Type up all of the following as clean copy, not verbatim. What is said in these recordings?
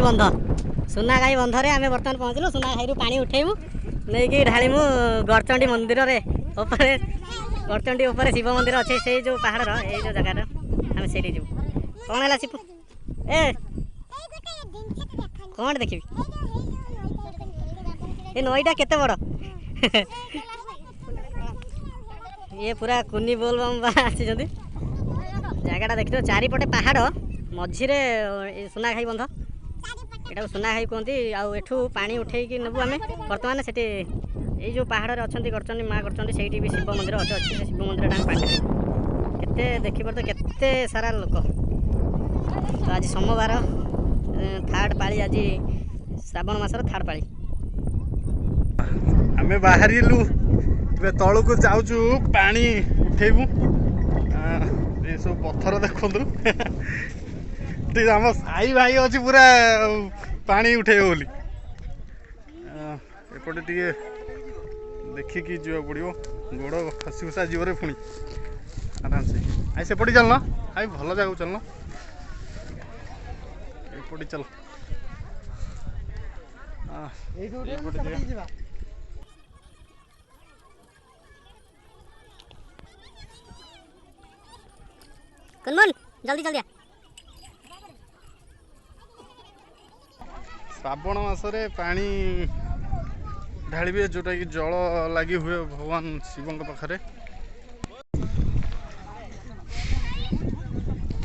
बंध सुनाघाई बंधरे आम बर्तमान पहुँचलु। सुनाघाई पानी उठेबू नहीं कि ढाणीमु गड़चंडी मंदिर रे ऊपर गड़चंडी ऊपर शिव मंदिर अच्छे से जो पहाड़ ये जो जगह आम से कौन है शिपू ए कौन देखी ये नईटा केते बड़ ये पूरा कुनी बोल आसी जगटा देख चारिपटे पहाड़ मझीरे सुनाघाई बंध यहाँ सुनाघाई कहते आठू पानी उठेकी नेबू आम बर्तमान से ये जो पहाड़ अच्छा गड़चंडी माँ गड़चंडी से भी शिव मंदिर अच्छे से शिव मंदिर पानी केते देखिए तो केते सारा लोक तो आज सोमवार थर्ड पाली आज श्रावण मासर थर्ड पाली आमे बाहरिलु तलू को जाऊँ पानी उठेबू ये सब पत्थर देखु आम साई भाई अच्छी पूरा पानी उठे बोली एपटे टे देखिकी जा पड़ो गोड़ खसी खुसा जीवरे पुणी आराम से आई सेपटे चलना आई भल जगह चलना एपटे चल कुनमुन जल्दी जल्दी श्रावण मासरे पानी ढालिबे जोटा कि जल लगी हुए भगवान शिव पाखरे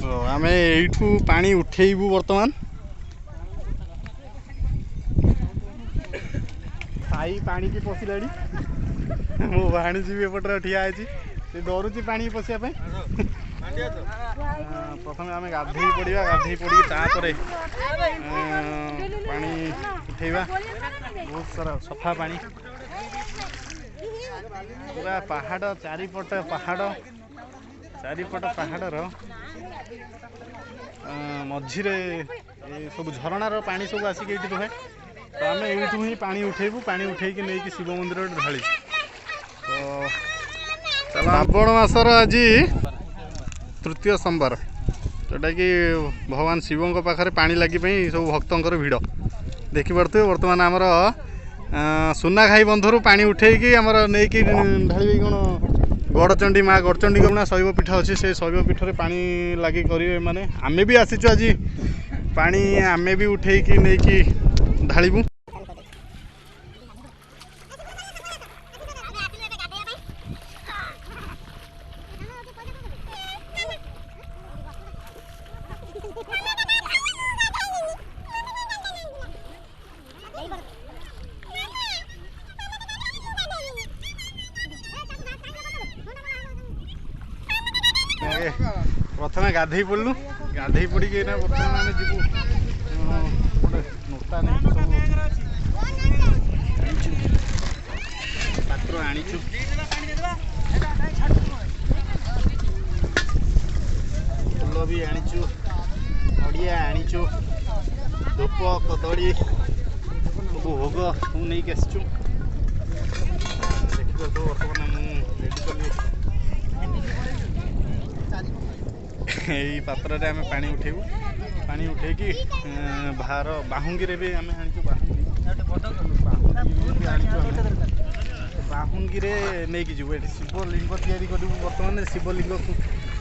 तो आम यू पानी उठेबू बर्तमान साई पानी की पशिला मो भाणीजी भी एपटे ठिया है डरुची पानी पशिया प्रथम आम गाधे पड़ा गाधे पड़ी तापर पानी उठेबा बहुत सारा सफा पानी पूरा पहाड़ चारिपट पहाड़ मझीरे सब झरणार पानी सब आसिक ये रुहे तो आम यूँ ही पानी उठेबू पानी उठेकी नहीं शिव मंदिर ढाली तो श्रावण मासर आज तृतीय सोमवार जोटा कि भगवान शिव पाखे पानी लगी सब भक्तर भिड़ देखिपे बर्तमान आमर सुनाघाई बंधर पानी उठेकी आमर नहीं ढाली कौन गड़चंडी माँ गड़चंडी गुणा शैवपीठ अच्छी से शैवपीठ पानी लगी करेंगे माने आमे भी आसीचु आज पानी आमे भी उठेकी नहीं ढालू प्रथम गाधे पड़लु गाधे पड़ी बर्तमान आम जीवु गोटे नोटा नहीं पात्र आनीचु फूल भी आनीचु नड़िया आनीचु धूप कदली सब भोग सब नहीं आसचु देखिए तो बर्तमान रेडी कली यही पात्र रे आमे पानी उठेबू पानी उठेकी बाहर बाहुंगी भी आम आनीचु बाहुंगी नहीं कि जीव शिवलिंग तैयारी करूँ बर्तमान शिवलिंग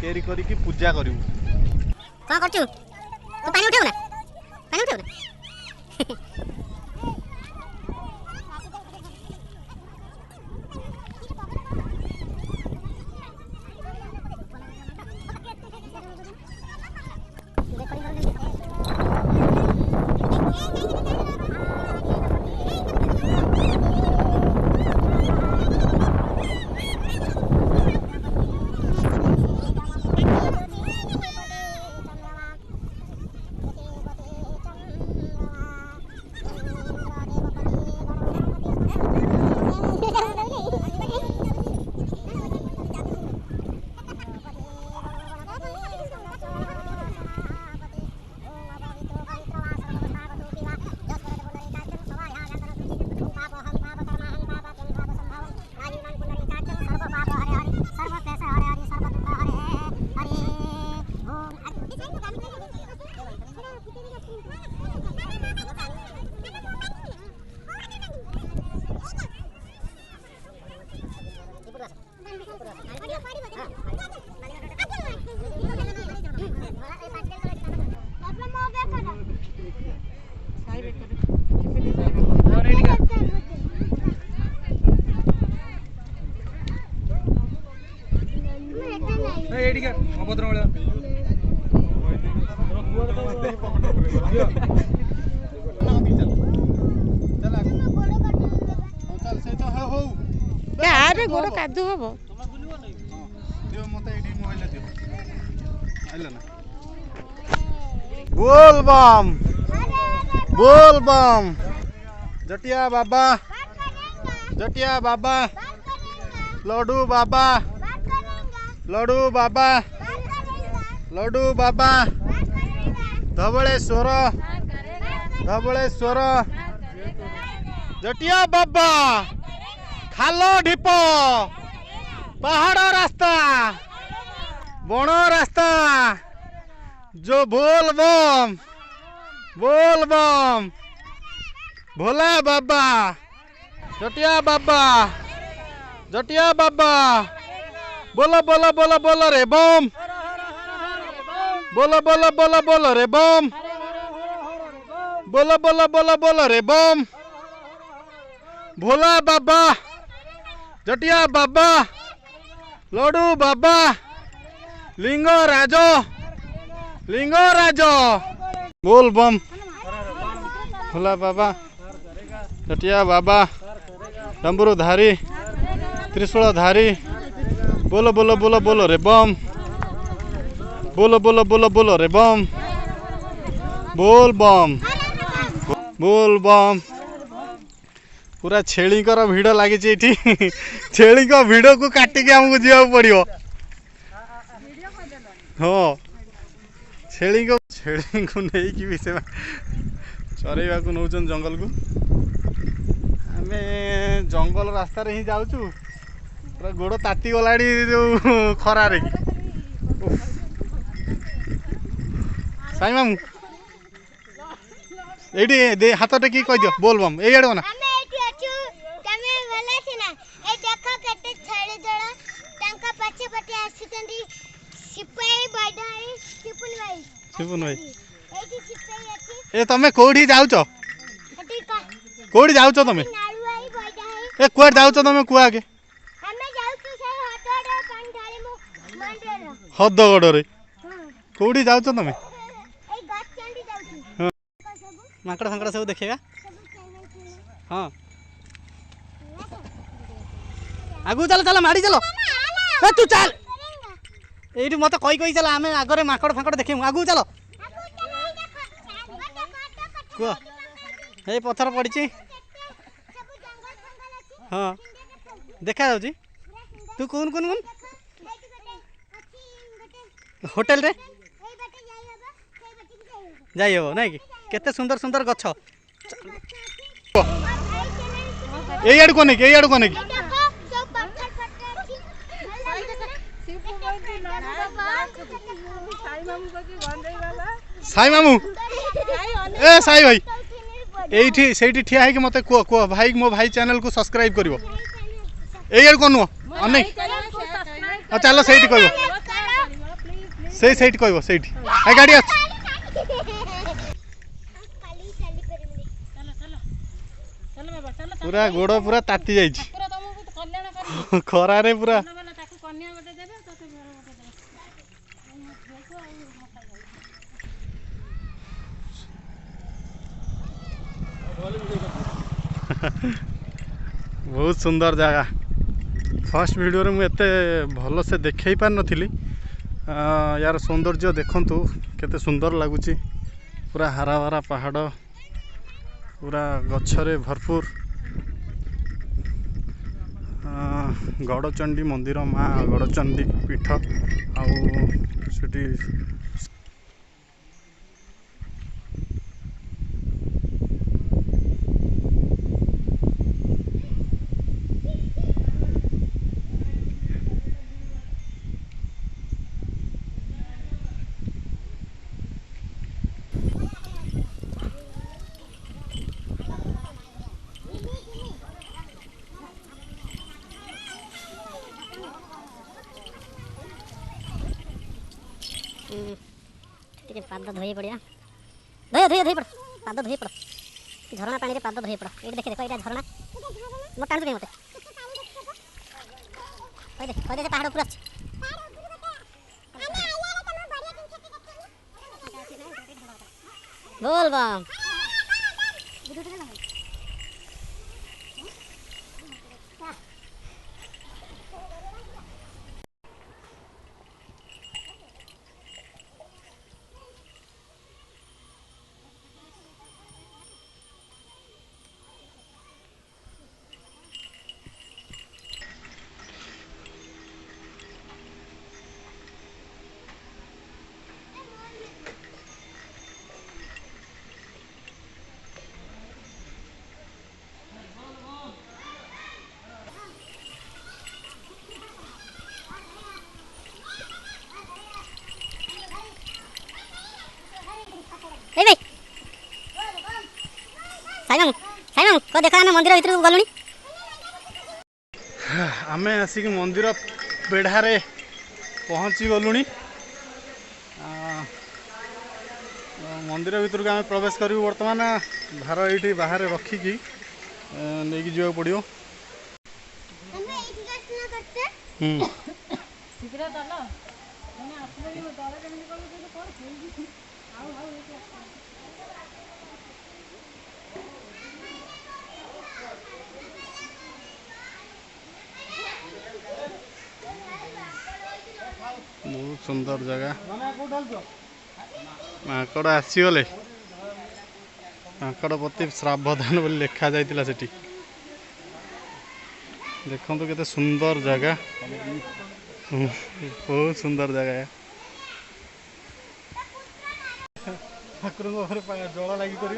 तैयारी करी पूजा करूँ कौन करचु तू पानी उठेउ ना ଆରେ ଗୋଡ଼ କାଦୁ ହବ। बोल बम बोल बम जटिया बाबा लड्डू बाबा लड्डू बाबा लड्डू बाबा धवलेश्वर जटिया बाबा खालो ढिप पहाड़ रास्ता बण रास्ता जो बोल बम भोला बाबा जटिया बाबा बोलो बोलो बोलो बोलो रे बम बोलो बोलो बोलो बोलो रे बम बोलो बोलो बोलो बोलो रे बम भोला बाबा जटिया बाबा लड्डू बाबा लिंगराज बोल बम भोला बाबा जटिया बाबा डमरू धारी त्रिशूल धारी बोलो बोलो बोलो बोलो रे बम बोलो बोलो बोलो बोलो रे बम बोल बम पूरा छेली भिड़ लगी छेली भिड़ को काटिकी आमको जीवा पड़ो हाँ छेली को नहीं भी से चरैवा को नौ जंगल को आम जंगल रास्ता ही जाऊँ पूरा गोड़ ताती गला जो खरार साई मामू ये हाथ टेक कह दियो बोल बम ये ना ए तमे कोठी जाउछ तमे ए कुआर जाउछ तमे कुआ के हदगड़ रे कोठी जाउछ तमे माकड़ फाकड़ सब देखेगा हाँ आगु चल चल माड़ी चलो ए तू चल ये मत कही चल आम आगे माकड़ फाकड़ देखे आगू चलो कह ये पत्थर पड़ी हाँ देखा जाऊँ तू कौन कौन कौन होटेल रे जाई हो ना कि केते सुंदर सुंदर गछ ये आड़ कोने की साई मामू ए साई भाई एठी सेठी ठिया है कि मते को भाई मो भाई चैनल को सब्सक्राइब करिवो ए आड़ कोन अने चलो सेठी कहबो से सेठी कहबो सेठी आ गाड़ी आ पूरा गोड़ पूरा ताती जाई खरा रे पूरा बहुत सुंदर जगह फर्स्ट वीडियो रे मुझे भल से देखे पार नथिली यार सौंदर्य देखंतु केते सुंदर लगुची पूरा हरा भरा पहाड़ पूरा गछरे भरपूर गड़चंडी मंदिर माँ गड़चंडी पीठ आउटी पाद धोई पड़िया धोई धोई धोई पड़ पाद धोई पड़ झरणा पानी रे पाद धोई पड़ ये देखे देखो ये झरणा मोटा टाणु मत देख से पहाड़ ऊपर अच्छे बोल बम भाई साइमन साइमन को देखा आम मंदिर भीतर गलुनी आम आसिक मंदिर बेढ़ारे पहुँची गलुणी मंदिर भीतर को आम प्रवेश करूँ बर्तमान भार ये बाहर रखिकी नहीं जावा पड़ो बहुत सुंदर जगह माकड़ आसीगले माकड़ प्रति सावधान बोली लिखा जाइतिला सेठी देखो केते सुंदर जगह बहुत सुंदर जगह है ठाकुर जल लगी कर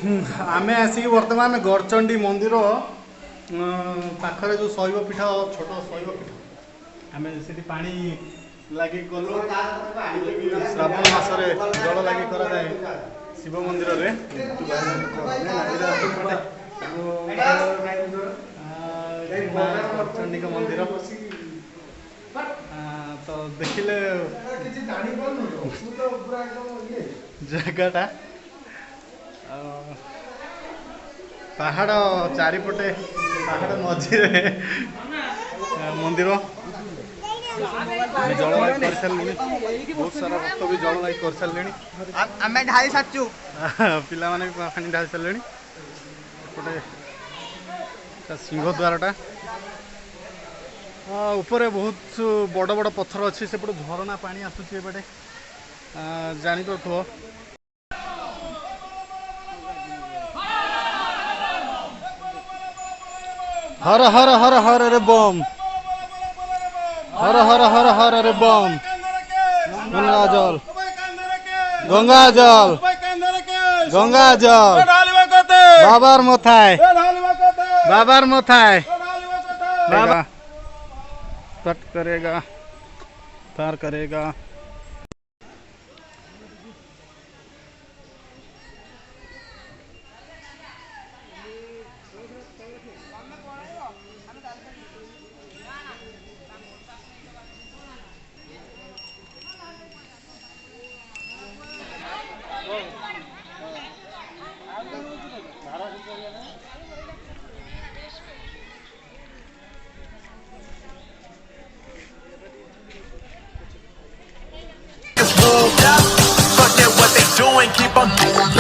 आमे आसिक वर्तमान गड़चंडी मंदिर पाखरे जो शैव पीठ छोट शैव पीठ आम से पानी लगे गलु श्रावण मसरे जल लगे करा जाए शिव मंदिर रे गड़चंडी का मंदिर तो देखिले जगटा पहाड़ चारिपटे पहाड़ मझिरे मंदिर जलवायु कर सारे बहुत सारा भक्त भी जलवायु कर सारे आम ढाई सारचु पिला माने पानी ढाई सारे एपटे सिंहद्वारटा ऊपर बहुत बड़ बड़ पत्थर अच्छी सेपटे झरणा पानी आसूची एपटे जानीपो हर हर हर हर रे बम हर हर हर हर रे बम गंगा जल गंगा जल गंगा जल बाबार मथाय बाबा तट करेगा पार करेगा Keep on doing.